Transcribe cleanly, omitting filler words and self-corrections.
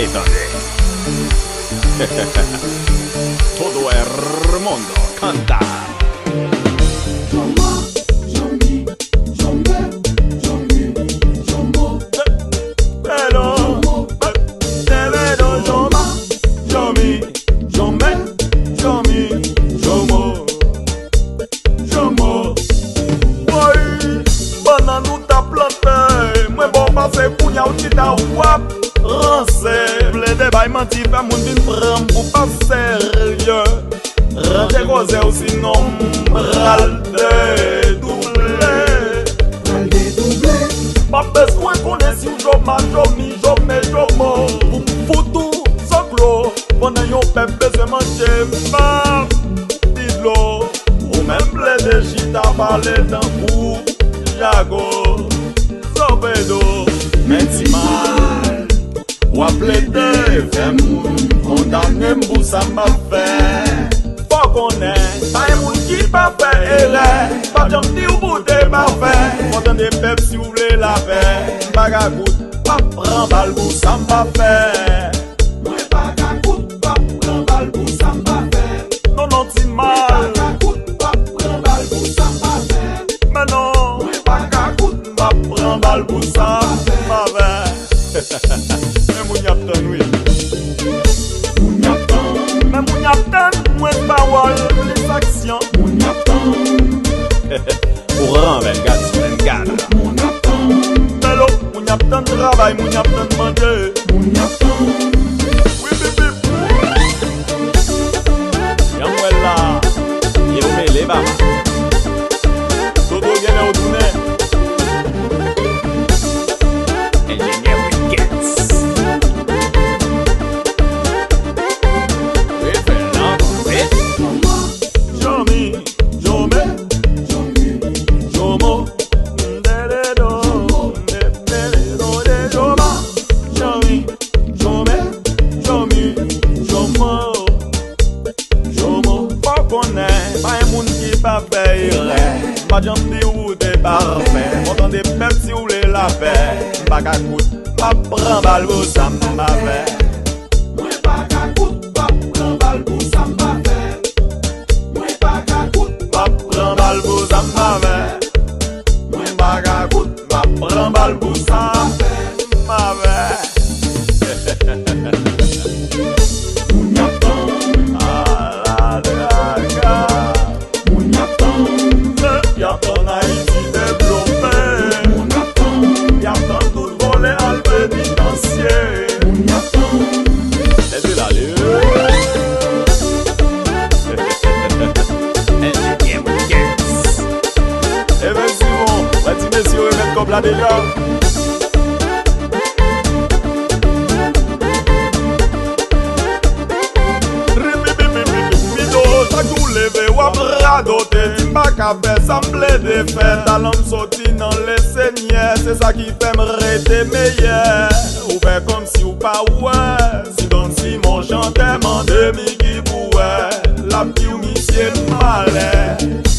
Clétone. Todo el mundo canta. Ou ti ta wap ranse ble de bay manti fè moun vin pran pou pa serye Ranje koze ou sinon pral de double Pa bezwen konen si ou joman, jomi, jome, jomo Pou foutou soklo Ponen yon pep bezwen manje mar Didlo Ou men ble de chita pale dan kou Jago Sobedo Menti mal, wap plede fè moun, kondamne mbou sa mba fè Fò konen, ta yon moun ki pa fè ere, pa jom di ou boute pa fè Konten de pep si ou vle la fè, baga gout, pa pran bal bou sa mba fè Mwen baga gout, pa pran bal bou sa mba fè Non non ti mal, baga gout, pa pran bal bou sa mba fè Men non, mwen baga gout, pa pran bal bou sa mba fè Men moun yap tan wè Moun yap tan Men moun yap tan mwen bawal les aksyon Moun yap tan Ou ran ven gada Moun yap tan Melo moun yap tan travay moun yap tan manje Moun yap tan Wip wip wip Yan mwen la Yon me le ba Todo gene ou toune Pa jom di ou de parfè Kontan de pep si ou le la fè Baka kout, pa pran bal bou sa mba fè Mwen baka kout, pa pran bal bou sa mba fè Mwen baka kout, pa pran bal bou sa mba fè Mwen baka kout, pa pran bal bou sa mba fè Moun yap tan ala de aga Moun yap tan Yap tan Haïti développé Moun yap tan Yap tan tout volé al pénitencier Moun yap tan Et de la lue Engineer Wickets Effectivement, petit messieurs remettent comme là déjà Wap radote, timba ka fè samble de fè Talan soti nan le sènyè, se sa ki fè m rete meyè Ou fè kom si ou pa ouè, si don si mon chante mande mi ki pouè La pi ou mi siè malè